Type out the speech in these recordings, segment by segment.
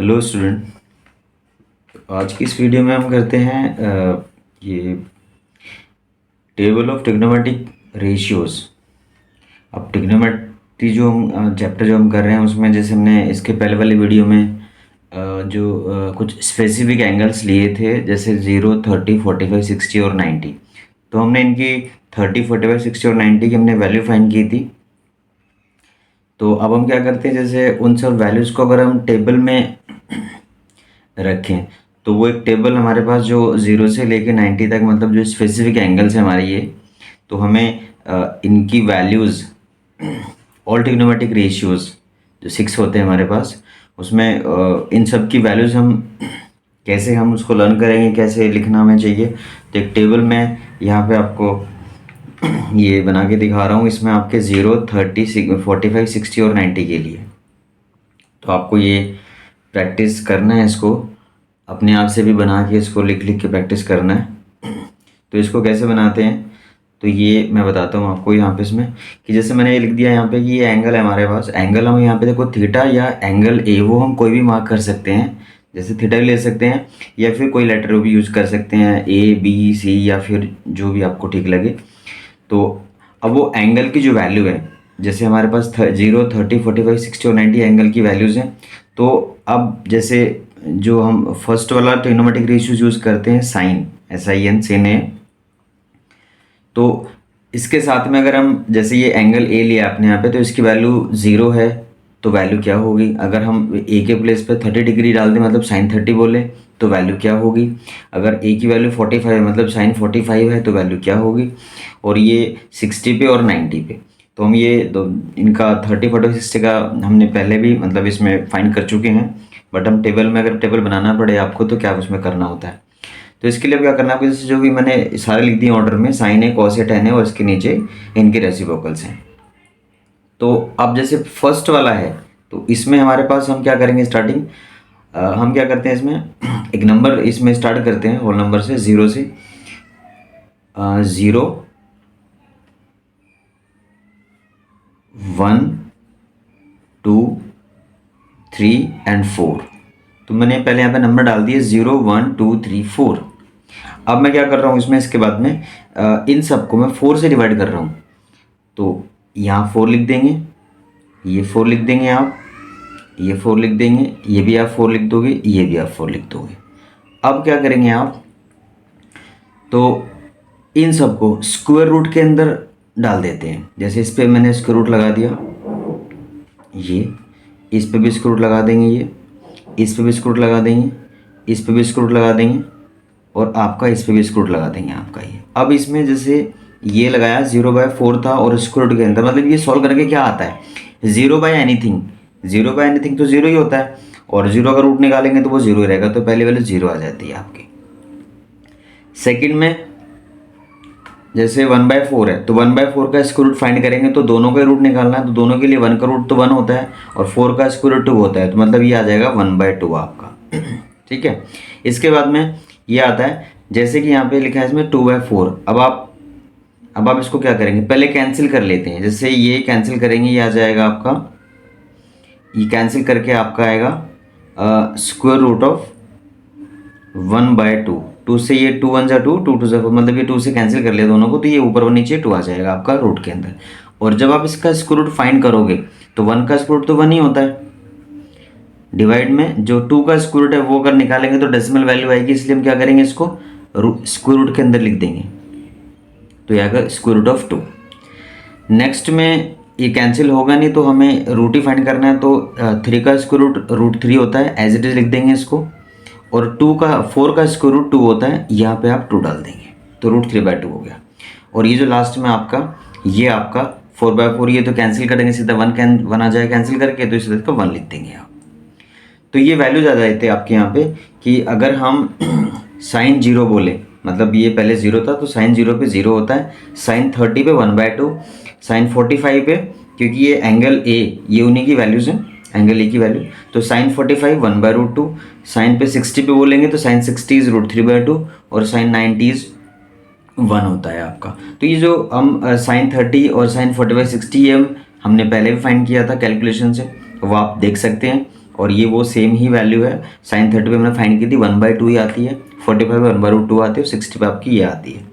Hello student. आज की इस वीडियो में हम करते हैं ये टेबल ऑफ ट्रिग्नोमेट्रिक रेशियोज। अब ट्रिग्नोमेट्री जो हम चैप्टर जो हम कर रहे हैं उसमें जैसे हमने इसके पहले वाली वीडियो में कुछ स्पेसिफिक एंगल्स लिए थे, जैसे 0, 30, 45, 60 और 90। तो हमने इनकी 30, 45, 60 और 90 की हमने वैल्यू फाइंड की थी। तो अब हम क्या करते हैं, जैसे उन सब वैल्यूज़ को अगर हम टेबल में रखें तो वो एक टेबल हमारे पास जो 0 से लेके 90 तक, मतलब जो स्पेसिफिक एंगल्स हैं हमारे ये, तो हमें इनकी वैल्यूज़ ऑल ट्रिग्नोमेट्रिक रेशियोज़ जो 6 होते हैं हमारे पास, उसमें इन सब की वैल्यूज़ हम कैसे हम उसको लर्न करेंगे, कैसे लिखना हमें चाहिए। तो एक टेबल में यहाँ पे आपको ये बना के दिखा रहा हूँ, इसमें आपके 0, 30, 45, 60 और 90 के लिए। तो आपको ये प्रैक्टिस करना है, इसको अपने आप से भी बना के इसको लिख लिख के प्रैक्टिस करना है। तो इसको कैसे बनाते हैं तो ये मैं बताता हूँ आपको यहाँ पे, इसमें कि जैसे मैंने ये लिख दिया यहाँ पे कि ये एंगल है हमारे पास। एंगल हम यहाँ पे देखो थीटा या एंगल ए, वो हम कोई भी मार्क कर सकते हैं, जैसे थीटा ले सकते हैं या फिर कोई लेटर भी यूज़ कर सकते हैं, ए बी सी या फिर जो भी आपको ठीक लगे। तो अब वो एंगल की जो वैल्यू है, जैसे हमारे पास 0, 30, 45, 60 और 90 एंगल की वैल्यूज़ हैं। तो अब जैसे जो हम फर्स्ट वाला ट्रिग्नोमेट्रिक रेशियोज यूज़ करते हैं, साइन, SIN, sin है। तो इसके साथ में अगर हम जैसे ये एंगल ए लिया आपने यहाँ पे, तो इसकी वैल्यू 0 है, तो वैल्यू क्या होगी। अगर हम ए के प्लेस पे 30 डिग्री डाल दें, मतलब साइन 30 बोले, तो वैल्यू क्या होगी। अगर ए की वैल्यू 45 है, मतलब साइन 45 है, तो वैल्यू क्या होगी। और ये 60 पे और 90 पे, तो हम ये दो इनका 30, 40, 60 का हमने पहले भी मतलब इसमें फाइंड कर चुके हैं। बट हम टेबल में अगर टेबल बनाना पड़े आपको, तो क्या उसमें करना होता है। तो इसके लिए क्या करना है आपको, जैसे जो भी मैंने सारे लिख दिए ऑर्डर में, साइन है, कॉस है, टेन है और इसके नीचे इनके रेसिप्रोकल्स हैं। तो अब जैसे फर्स्ट वाला है, तो इसमें हमारे पास हम क्या करेंगे, स्टार्टिंग हम क्या करते हैं, इसमें एक नंबर इसमें स्टार्ट करते हैं होल नंबर से, 0 से 0, 1, 2, 3 एंड 4। तो मैंने पहले यहाँ पे नंबर डाल दिए 0, 1, 2, 3, 4। अब मैं क्या कर रहा हूँ इसमें, इसके बाद में इन सबको मैं 4 से डिवाइड कर रहा हूँ। तो यहाँ 4 लिख देंगे, ये 4 लिख देंगे आप, ये 4 लिख देंगे, ये भी आप 4 लिख दोगे, ये भी आप 4 लिख दोगे। अब क्या करेंगे आप, तो इन सबको स्क्वायर रूट के अंदर डाल देते हैं। जैसे इस पर मैंने स्क्वायर रूट लगा दिया, ये इस पे भी स्क्वायर रूट लगा देंगे, ये इस पे भी स्क्वायर रूट लगा देंगे, इस पे भी स्क्वायर रूट लगा देंगे और आपका इस पे भी स्क्वायर रूट लगा देंगे आपका ये। अब इसमें जैसे ये लगाया 0/4 था और स्क्वायर रूट के अंदर, मतलब ये सॉल्व करके क्या आता है, 0/एनीथिंग। 0/एनीथिंग तो 0 ही होता है, और 0 अगर रूट निकालेंगे तो वो 0 ही रहेगा, तो पहली वैल्यू 0 आ जाती है आपकी। सेकंड में जैसे 1/4 है, तो 1/4 का स्क्वायर रूट फाइंड करेंगे, तो दोनों का रूट निकालना है। तो दोनों के लिए 1 का रूट तो 1 होता है और 4 का स्क्वायर रूट 2 होता है, तो मतलब ये आ जाएगा 1/2 आपका। ठीक है। इसके बाद में ये आता है, जैसे कि यहाँ पे लिखा है इसमें 2/4। अब आप इसको क्या करेंगे, पहले कैंसिल कर लेते हैं। जैसे ये कैंसिल करेंगे, ये आ जाएगा आपका, ये कैंसिल करके आपका आएगा स्क्वायर रूट ऑफ 1/2। 2 से ये 2 1 जा 2, 2 2 जा 4, मतलब ये 2 से कैंसिल कर लिया दोनों को, तो ये ऊपर और नीचे 2 आ जाएगा आपका रूट के अंदर। और जब आप इसका स्क्वायर रूट फाइंड करोगे, तो 1 का स्क्वायर रूट तो 1 ही होता है। डिवाइड में जो 2 का स्क्वायर रूट है वो अगर निकालेंगे तो डेसिमल वैल्यू आएगी, इसलिए हम क्या करेंगे, इसको स्क्वायर रूट के अंदर लिख देंगे, तो ये आएगा स्क्वायर रूट ऑफ 2। नेक्स्ट में ये कैंसिल होगा नहीं, तो हमें रूट ही फाइंड करना है। तो 3 का स्क्वायर रूट √3 होता है, एज इट इज लिख देंगे इसको। और 4 का स्क्वायर रूट 2 होता है, यहाँ पे आप 2 डाल देंगे, तो √3/2 हो गया। और ये जो लास्ट में आपका, ये आपका 4/4, ये तो कैंसिल कर देंगे, सीधा 1 आ जाएगा कैंसिल करके, तो इस तरह का 1 लिख देंगे आप। तो ये वैल्यूज आ जाते हैं आपके यहाँ पे, कि अगर हम साइन 0 बोले, मतलब ये पहले 0 था, तो साइन 0 पे 0 होता है, साइन 30 पे 1/2, साइन 45 पे, क्योंकि ये एंगल ए, ये उन्हीं की वैल्यूज़ हैं, एंगल ए की वैल्यू, तो साइन 45 1/√2। साइन पे 60 पे बोलेंगे, तो साइन 60 इज √3/2 और साइन 90 इज 1 होता है आपका। तो ये जो हम साइन 30 और साइन 45, 60 ये हमने पहले भी फाइंड किया था कैलकुलेशन से, वो आप देख सकते हैं। और ये वो सेम ही वैल्यू है। साइन 30 पे मैंने फाइंड की थी 1/2 ही आती है, 45 पे 1/2 आती है, 60 पे आपकी ये आती है।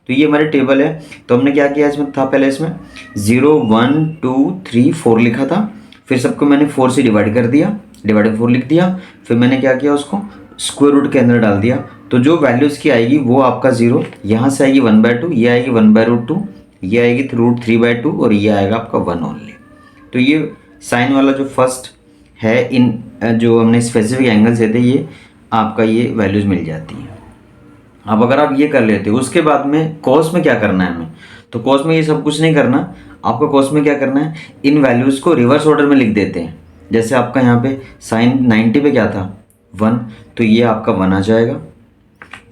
तो ये हमारी टेबल है। तो हमने क्या किया इसमें था, पहले इसमें 0 1 2 3 4 लिखा था, फिर सबको मैंने 4 से डिवाइड कर दिया, डिवाइड 4 लिख दिया, फिर मैंने क्या किया उसको स्क्वायर रूट के अंदर डाल दिया। तो जो वैल्यू इसकी आएगी वो आपका 0, यहाँ से आएगी 1/2, ये आएगी 1/√2, ये आएगी √3/2 और ये आएगा आपका 1 ओनली। तो ये साइन वाला जो फर्स्ट है, इन जो हमने स्पेसिफिक एंगल्स देते ये आपका ये वैल्यूज़ मिल जाती है। अब अगर आप ये कर लेते हो, उसके बाद में कॉस में क्या करना है हमें, तो कॉस में ये सब कुछ नहीं करना आपको। कॉस में क्या करना है, इन वैल्यूज़ को रिवर्स ऑर्डर में लिख देते हैं। जैसे आपका यहाँ पे साइन 90 पे क्या था 1, तो ये आपका 1 आ जाएगा।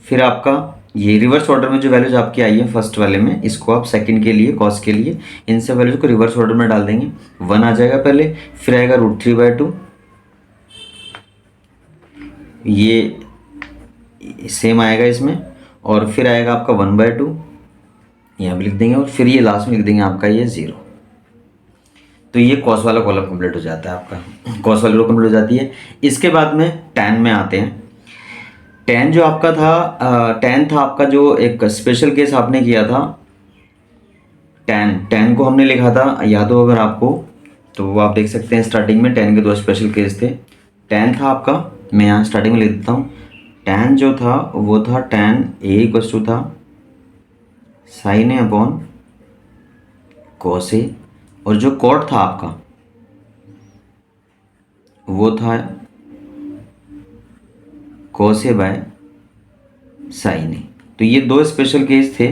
फिर आपका ये रिवर्स ऑर्डर में जो वैल्यूज़ आपकी आई है फर्स्ट वाले में, इसको आप सेकंड के लिए कॉस के लिए इन सब वैल्यूज़ को रिवर्स ऑर्डर में डाल देंगे। 1 आ जाएगा पहले, फिर आएगा √3/2, ये सेम आएगा इसमें, और फिर आएगा आपका 1/2, यहाँ भी लिख देंगे, और फिर ये लास्ट में लिख देंगे आपका ये 0। तो ये कॉस वाला कॉलम कंप्लीट हो जाता है आपका, कॉस वाली रो कंप्लीट हो जाती है। इसके बाद में टैन में आते हैं। टैन जो आपका था, टैन था आपका जो एक स्पेशल केस आपने किया था। टैन को हमने लिखा था, याद हो अगर आपको तो वो आप देख सकते हैं स्टार्टिंग में टैन के 2 स्पेशल केस थे। टैन था आपका, मैं यहाँ स्टार्टिंग में लिख देता हूँ। टैन जो था वो था टैन ए इक्वल्स टू था sign A upon cos A, और जो कॉट था आपका वो था कॉस ए बाय साइन ए। तो ये 2 स्पेशल केस थे।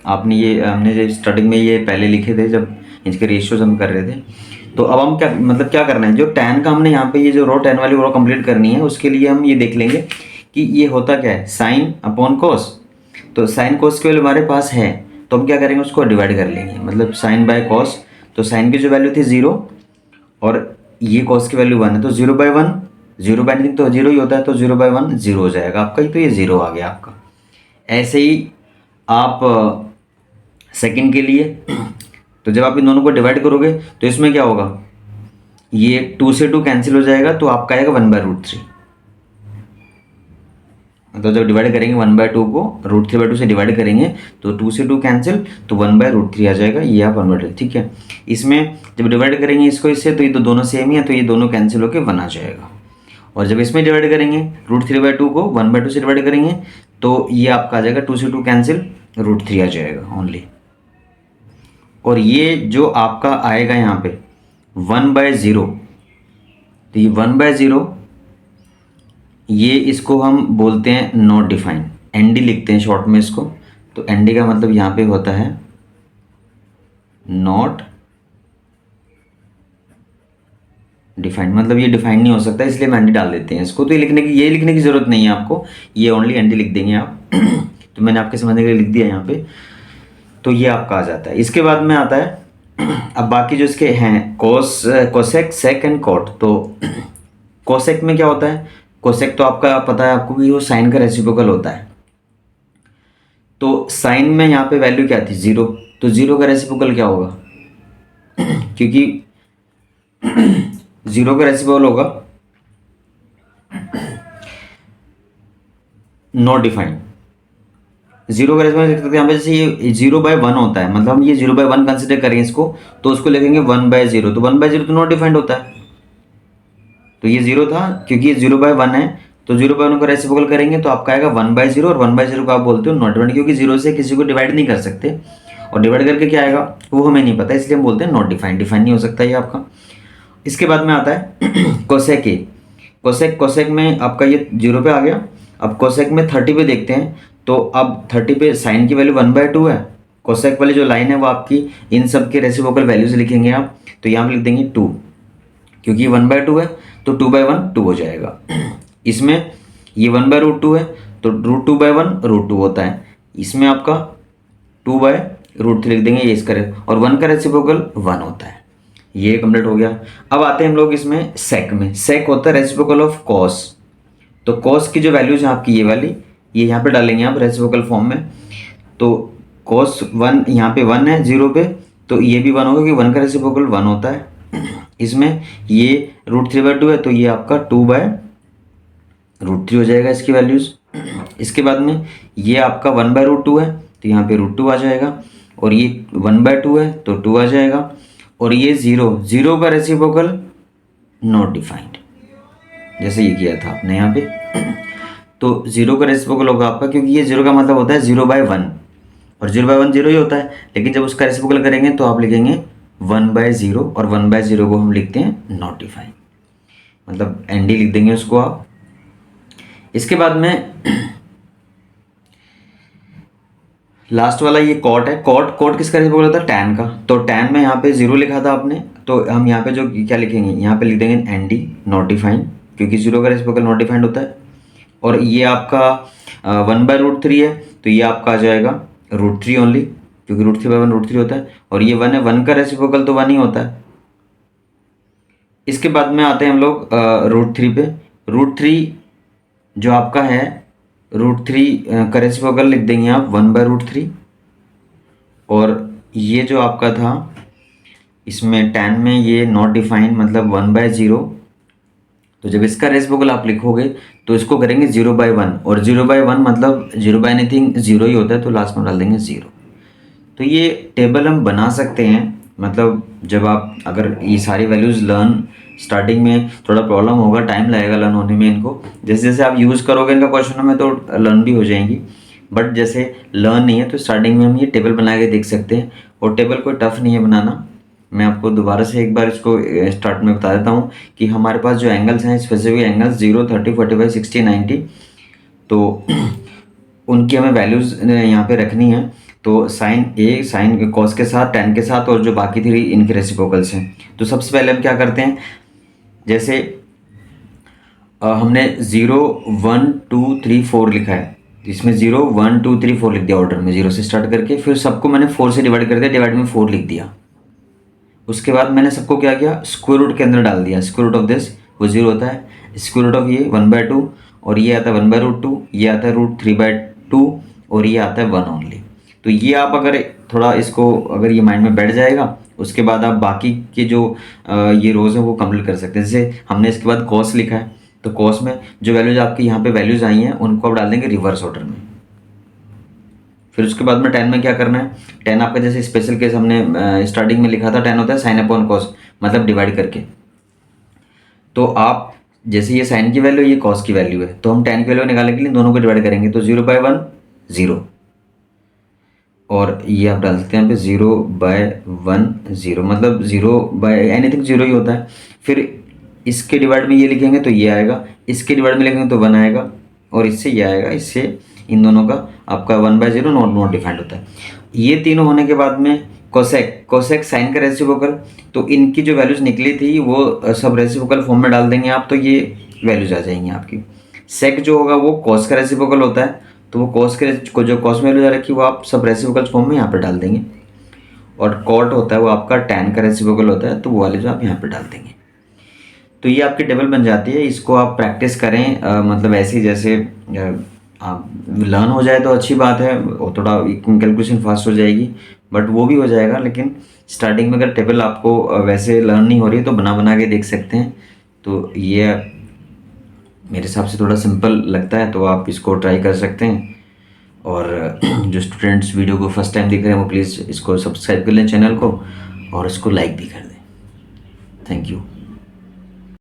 आपने ये हमने जो स्टार्टिंग में ये पहले लिखे थे जब इसके रेशियोज हम कर रहे थे। तो अब हम क्या मतलब क्या करना है, जो टैन का हमने यहाँ पे ये जो रो टैन वाली रो कंप्लीट करनी है, उसके लिए हम ये देख लेंगे कि ये होता क्या है, साइन अपॉन कॉस। तो साइन कॉस के वैल्यू हमारे पास है, तो हम क्या करेंगे उसको डिवाइड कर लेंगे, मतलब साइन बाय कॉस। तो साइन की जो वैल्यू थी 0 और ये कॉस की वैल्यू 1 है, तो 0/1, 0/1 तो 0 ही होता है, तो 0/1 0 हो जाएगा आपका, तो ये 0 आ गया आपका। ऐसे ही आप सेकंड के लिए, तो जब आप इन दोनों को डिवाइड करोगे तो इसमें क्या होगा, ये 2 से 2 कैंसिल हो जाएगा, तो आपका आएगा 1/√3। तो जब डिवाइड करेंगे 1/2 को √3/2 से डिवाइड करेंगे तो 2 से 2 कैंसिल, तो 1/√3 आ जाएगा, ये आप 1/2, ठीक है। इसमें जब डिवाइड करेंगे इसको इससे, तो ये तो दोनों सेम ही है, तो ये दोनों कैंसिल होकर 1 आ जाएगा। और जब इसमें डिवाइड करेंगे √3/2 को 1/2 से डिवाइड करेंगे, तो ये आपका आ जाएगा 2 से 2 कैंसिल, √3 आ जाएगा ओनली। और ये जो आपका आएगा यहाँ पे 1/0, तो ये 1/0 ये इसको हम बोलते हैं नॉट डिफाइन, एनडी लिखते हैं शॉर्ट में इसको। तो एनडी का मतलब यहाँ पे होता है नॉट डिफाइंड, मतलब ये डिफाइन नहीं हो सकता, इसलिए हम एनडी डाल देते हैं इसको। तो ये लिखने की ज़रूरत नहीं है आपको, ये ओनली एनडी लिख देंगे आप। तो मैंने आपके समझने के लिए लिख दिया यहाँ पे, तो ये आपका आ जाता है। इसके बाद में आता है अब बाकी जो इसके हैं कोसेक, सेक एंड कॉट। तो कोसेक में क्या होता है, कोसेक तो आपका पता है आपको कि वो साइन का रेसिप्रोकल होता है। तो साइन में यहाँ पे वैल्यू क्या थी 0, तो 0 का रेसिप्रोकल क्या होगा, क्योंकि 0 का रेसिप्रोकल होगा नॉट डिफाइंड। 0 का रेसिप्रोकल यहाँ पे जैसे ये 0/1 होता है, मतलब हम ये 0/1 कंसिडर करें इसको, तो उसको लिखेंगे 1/0, तो 1/0 तो नॉट डिफाइंड होता है। तो ये 0 था, क्योंकि ये 0/1 है, तो 0/1 को रेसिप्रोकल करेंगे तो आपका आएगा 1/0, और 1/0 को आप बोलते हो नॉट डिफाइंड, क्योंकि 0 से किसी को डिवाइड नहीं कर सकते, और डिवाइड करके क्या आएगा वो हमें नहीं पता, इसलिए हम बोलते हैं नॉट डिफाइंड, डिफाइन नहीं हो सकता ये आपका। इसके बाद में आता है कोसेक ए। कोसेक में आपका ये 0 पे आ गया। अब कोसेक में 30 पे देखते हैं, तो अब 30 पे साइन की वैल्यू 1/2 है, कोसेक वाली जो लाइन है वो आपकी इन सब के रेसिप्रोकल वैल्यूज लिखेंगे आप। तो यहाँ पे लिख देंगे 2, क्योंकि 1/2 है तो 2/1 2 हो जाएगा। इसमें ये 1/√2 है, तो √2/1 √2 होता है। इसमें आपका 2/√3 लिख देंगे, ये इसका, और 1 का रेसिप्रोकल 1 होता है। ये कंप्लीट हो गया। अब आते हैं हम लोग इसमें सेक में। सेक होता है रेसिप्रोकल ऑफ कॉस। तो कॉस की जो वैल्यूज है आपकी ये वाली, ये यहाँ पे डालेंगे आप रेसिप्रोकल फॉर्म में। तो कॉस 1 यहाँ पे 1 है 0 पे, तो ये भी 1 होगा, क्योंकि 1 का रेसिप्रोकल 1 होता है। इसमें ये √3/2 है तो ये आपका 2/√3 हो जाएगा इसकी वैल्यूज़। इसके बाद में ये आपका 1/√2 है तो यहाँ पे √2 आ जाएगा, और ये 1/2 है तो 2 आ जाएगा, और ये 0 का रेसिप्रोकल नॉट डिफाइंड, जैसे ये किया था आपने यहाँ पे। तो 0 का रेसिप्रोकल होगा आपका, क्योंकि ये 0 का मतलब होता है 0/1, और 0/1 0 ही होता है, लेकिन जब उसका रेसिप्रोकल करेंगे तो आप लिखेंगे 1/0, और 1/0 को हम लिखते हैं नॉट डिफाइंड, मतलब ND लिख देंगे उसको आप। इसके बाद में लास्ट वाला ये कॉट है। कॉट किसका रेसिप्रोकल होता है? टैन का। तो टैन में यहाँ पे 0 लिखा था आपने, तो हम यहाँ पे जो क्या लिखेंगे, यहाँ पे लिख देंगे ND नॉट डिफाइंड, क्योंकि 0 का रेसिप्रोकल नॉट डिफाइंड होता है। और ये आपका 1/√3 है तो ये आपका आ जाएगा √3 ओनली, क्योंकि √3/1 √3 होता है, और ये 1 है, 1 का रेसिप्रोकल तो 1 ही होता है। इसके बाद में आते हैं हम लोग √3 पे। √3 जो आपका है, √3 का रेसिप्रोकल लिख देंगे आप 1/√3, और ये जो आपका था इसमें टैन में ये नॉट डिफाइंड मतलब 1/0, तो जब इसका रेसिप्रोकल आप लिखोगे तो इसको करेंगे 0/1, और 0/1 मतलब 0 बाय एनीथिंग 0 ही होता है, तो लास्ट में डाल देंगे 0। तो ये टेबल हम बना सकते हैं, मतलब जब आप अगर ये सारी वैल्यूज़ लर्न, स्टार्टिंग में थोड़ा प्रॉब्लम होगा, टाइम लगेगा लर्न होने में इनको, जैसे जैसे आप यूज़ करोगे इनका क्वेश्चनों में तो लर्न भी हो जाएंगी, बट जैसे लर्न नहीं है तो स्टार्टिंग में हम ये टेबल बना के देख सकते हैं, और टेबल कोई टफ नहीं है बनाना। मैं आपको दोबारा से एक बार इसको स्टार्ट में बता देता हूँ कि हमारे पास जो एंगल्स हैं, स्पेसिफिक एंगल्स 0, 30, 45, 60, 90, तो उनकी हमें वैल्यूज़ यहाँ पे रखनी है। तो साइन ए साइन कॉस के साथ, टैन के साथ, और जो बाकी थी इनके रेसिप्रोकल्स हैं। तो सबसे पहले हम क्या करते हैं, जैसे हमने 0, 1, 2, 3, 4 लिखा है, इसमें 0, 1, 2, 3, 4 लिख दिया ऑर्डर में 0 से स्टार्ट करके, फिर सबको मैंने 4 से डिवाइड कर दिया, डिवाइड में 4 लिख दिया। उसके बाद मैंने सबको क्या किया, स्क्वायर रूट के अंदर डाल दिया। स्क्वायर रूट ऑफ दिस वो 0 होता है, स्क्वायर रूट ऑफ ये 1/2, और ये आता है 1/√2, ये आता है √3/2, और ये आता है 1 ओनली। तो ये आप अगर थोड़ा इसको अगर ये माइंड में बैठ जाएगा, उसके बाद आप बाकी के जो ये रोज़ हैं वो कंप्लीट कर सकते हैं। जैसे हमने इसके बाद कॉस लिखा है, तो कॉस में जो वैल्यूज़ आपकी यहाँ पे वैल्यूज़ आई हैं उनको आप डाल देंगे रिवर्स ऑर्डर में। फिर उसके बाद में टेन में क्या करना है, टेन आपका जैसे स्पेशल केस हमने स्टार्टिंग में लिखा था, टेन होता है साइन अपॉन कॉस, मतलब डिवाइड करके। तो आप जैसे ये साइन की वैल्यू, ये कॉस की वैल्यू है, तो हम टेन की वैल्यू निकालने के लिए दोनों को डिवाइड करेंगे, तो 0/1 0, और ये आप डाल सकते हैं यहाँ पे 0/1 0, मतलब 0/एनीथिंग 0 ही होता है। फिर इसके डिवाइड में ये लिखेंगे तो ये आएगा, इसके डिवाइड में लिखेंगे तो 1 आएगा, और इससे ये आएगा, इससे इन दोनों का आपका 1/0 नॉट डिफाइंड होता है। ये तीनों होने के बाद में कोसेक साइन का रेसिप्रोकल, तो इनकी जो वैल्यूज़ निकली थी वो सब रेसिप्रोकल फॉर्म में डाल देंगे आप, तो ये वैल्यूज आ जाएंगी आपकी। सेक जो होगा वो कॉस का रेसिप्रोकल होता है, तो वो कॉस के को जो कॉस में वैल्यू आ रखी है वो आप सब रेसिप्रोकल फॉर्म में यहाँ पर डाल देंगे। और कॉट होता है वो आपका टैन का रेसिप्रोकल होता है, तो वो वाले जो आप यहाँ पर डाल देंगे। तो ये आपकी टेबल बन जाती है। इसको आप प्रैक्टिस करें, मतलब ऐसे ही जैसे आप लर्न हो जाए तो अच्छी बात है, और थोड़ा कैलकुलेशन फास्ट हो जाएगी, बट वो भी हो जाएगा। लेकिन स्टार्टिंग में अगर टेबल आपको वैसे लर्न नहीं हो रही तो बना बना के देख सकते हैं। तो ये मेरे हिसाब से थोड़ा सिंपल लगता है, तो आप इसको ट्राई कर सकते हैं। और जो स्टूडेंट्स वीडियो को फर्स्ट टाइम देख रहे हैं वो प्लीज़ इसको सब्सक्राइब कर लें चैनल को, और इसको लाइक भी कर दें। Thank you.